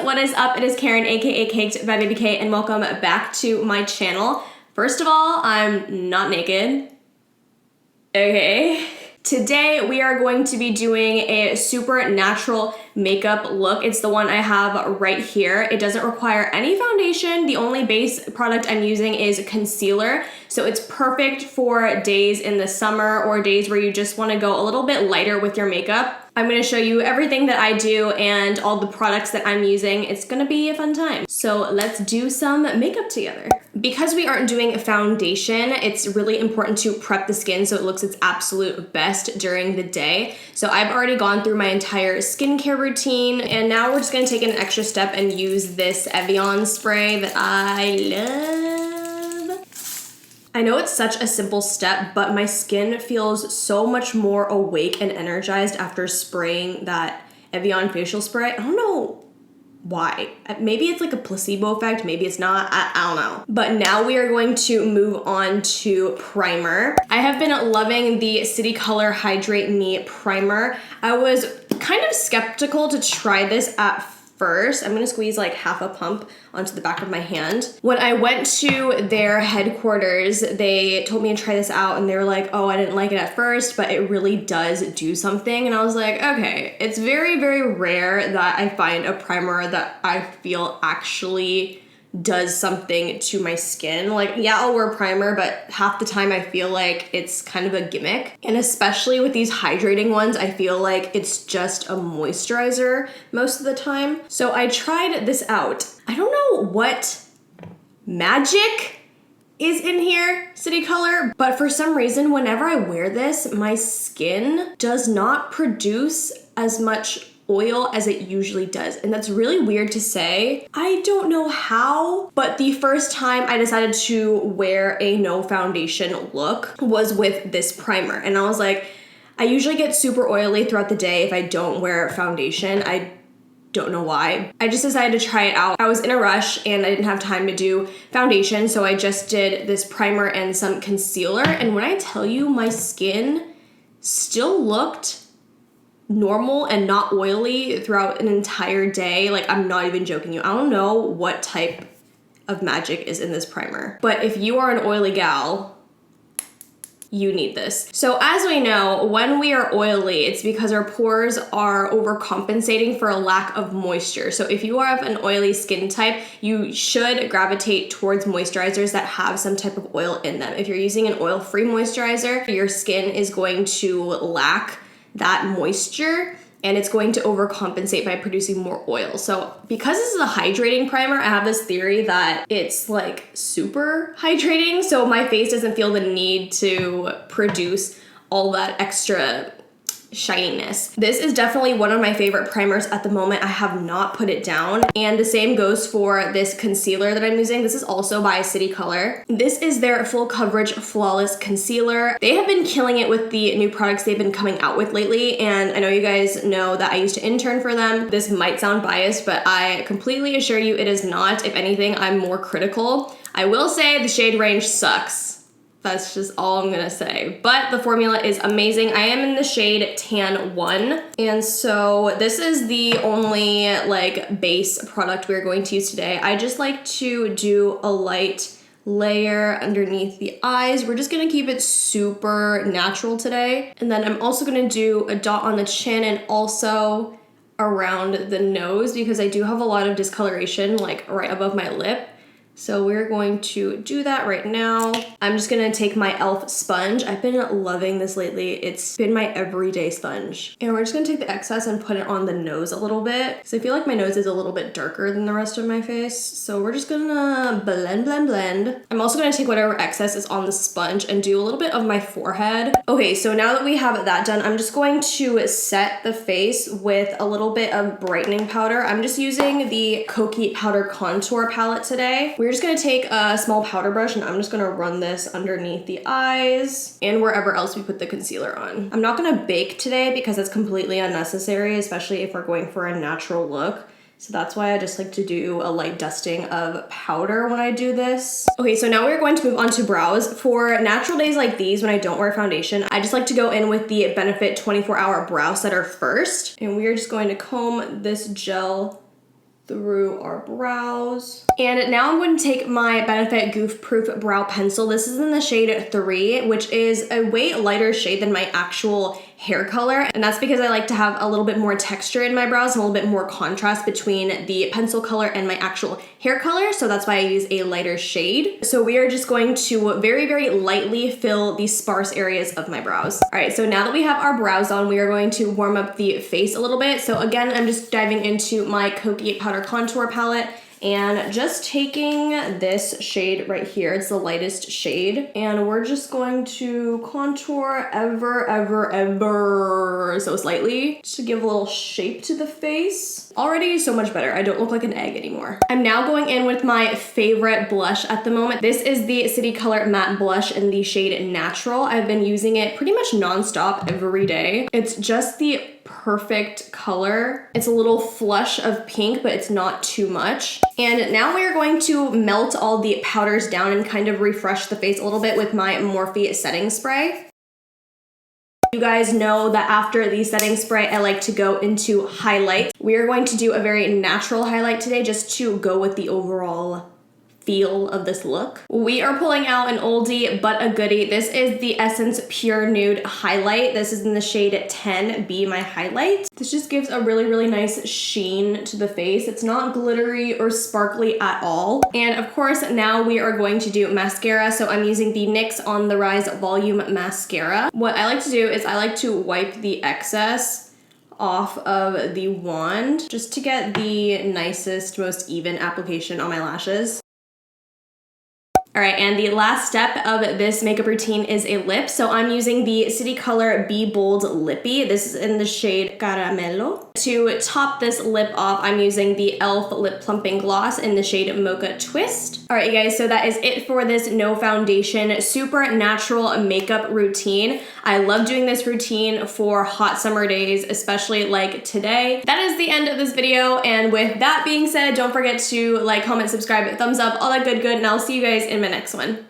what is up? It is Karen, aka Caked by Baby K, and welcome back to my channel. First of all, I'm not naked. Okay. Today we are going to be doing a super natural makeup look. It's the one I have right here. It doesn't require any foundation. The only base product I'm using is concealer. So it's perfect for days in the summer or days where you just want to go a little bit lighter with your makeup. I'm going to show you everything that I do and all the products that I'm using. It's going to be a fun time. So let's do some makeup together. Because we aren't doing foundation, it's really important to prep the skin so it looks its absolute best during the day. So I've already gone through my entire skincare routine, and now we're just going to take an extra step and use this Evian spray that I love. I know it's such a simple step, but my skin feels so much more awake and energized after spraying that Evian facial spray. I don't know why. Maybe it's like a placebo effect, maybe it's not, I don't know. But now we are going to move on to primer. I have been loving the City Color Hydrate Me primer. I was kind of skeptical to try this at first. I'm gonna squeeze like half a pump onto the back of my hand. When I went to their headquarters, they told me to try this out and they were like, oh, I didn't like it at first, but it really does do something. And I was like, okay, it's very, very rare that I find a primer that I feel actually does something to my skin. Like, yeah, I'll wear primer, but half the time I feel like it's kind of a gimmick. And especially with these hydrating ones, I feel like it's just a moisturizer most of the time. So I tried this out. I don't know what magic is in here, City Color, but for some reason, whenever I wear this, my skin does not produce as much oil as it usually does. And that's really weird to say. I don't know how, but the first time I decided to wear a no foundation look was with this primer. And I was like, I usually get super oily throughout the day if I don't wear foundation. I don't know why. I just decided to try it out. I was in a rush and I didn't have time to do foundation, so I just did this primer and some concealer. And when I tell you, my skin still looked normal and not oily throughout an entire day. Like, I'm not even joking you. I don't know what type of magic is in this primer, but if you are an oily gal, you need this. So as we know, when we are oily, it's because our pores are overcompensating for a lack of moisture. So if you have an oily skin type, you should gravitate towards moisturizers that have some type of oil in them. If you're using an oil-free moisturizer, your skin is going to lack that moisture and it's going to overcompensate by producing more oil. So because this is a hydrating primer, I have this theory that it's like super hydrating, so my face doesn't feel the need to produce all that extra shininess. This is definitely one of my favorite primers at the moment. I have not put it down. And the same goes for this concealer that I'm using. This is also by City Color. This is their full coverage flawless concealer. They have been killing it with the new products they've been coming out with lately. And I know you guys know that I used to intern for them. This might sound biased, but I completely assure you it is not. If anything, I'm more critical. I will say the shade range sucks. That's just all I'm gonna say. But the formula is amazing. I am in the shade Tan 1. And so this is the only like base product we're going to use today. I just like to do a light layer underneath the eyes. We're just gonna keep it super natural today. And then I'm also gonna do a dot on the chin and also around the nose because I do have a lot of discoloration like right above my lip. So we're going to do that right now. I'm just gonna take my e.l.f. sponge. I've been loving this lately. It's been my everyday sponge. And we're just gonna take the excess and put it on the nose a little bit because I feel like my nose is a little bit darker than the rest of my face. So we're just gonna blend, blend, blend. I'm also gonna take whatever excess is on the sponge and do a little bit of my forehead. Okay, so now that we have that done, I'm just going to set the face with a little bit of brightening powder. I'm just using the Kokie Powder Contour Palette today. We're just gonna take a small powder brush and I'm just gonna run this underneath the eyes and wherever else we put the concealer on. I'm not gonna bake today because it's completely unnecessary, especially if we're going for a natural look. So that's why I just like to do a light dusting of powder when I do this. Okay, so now we're going to move on to brows. For natural days like these when I don't wear foundation, I just like to go in with the Benefit 24-Hour Brow Setter first. And we are just going to comb this gel through our brows. And now I'm going to take my Benefit Goof Proof Brow Pencil. This is in the shade 3, which is a way lighter shade than my actual hair color. And that's because I like to have a little bit more texture in my brows and a little bit more contrast between the pencil color and my actual hair color. So that's why I use a lighter shade. So we are just going to very, very lightly fill the sparse areas of my brows. All right, so now that we have our brows on, we are going to warm up the face a little bit. So again, I'm just diving into my Kokie Powder Contour Palette and just taking this shade right here. It's the lightest shade. And we're just going to contour ever so slightly, just to give a little shape to the face. Already so much better. I don't look like an egg anymore. I'm now going in with my favorite blush at the moment. This is the City Color Matte Blush in the shade Natural. I've been using it pretty much nonstop every day. It's just the perfect color. It's a little flush of pink, but it's not too much. And now we are going to melt all the powders down and kind of refresh the face a little bit with my Morphe setting spray. You guys know that after the setting spray, I like to go into highlight. We are going to do a very natural highlight today just to go with the overall feel of this look. We are pulling out an oldie but a goodie. This is the Essence Pure Nude Highlight. This is in the shade 10, Be My Highlight. This just gives a really, really nice sheen to the face. It's not glittery or sparkly at all. And of course, now we are going to do mascara. So I'm using the NYX On The Rise Volume Mascara. What I like to do is I like to wipe the excess off of the wand just to get the nicest, most even application on my lashes. All right, and the last step of this makeup routine is a lip. So I'm using the City Color Be Bold Lippie. This is in the shade Caramelo. To top this lip off, I'm using the e.l.f. Lip Plumping Gloss in the shade Mocha Twist. All right, you guys, so that is it for this no foundation, super natural makeup routine. I love doing this routine for hot summer days, especially like today. That is the end of this video, and with that being said, don't forget to like, comment, subscribe, thumbs up, all that good, and I'll see you guys in my next one.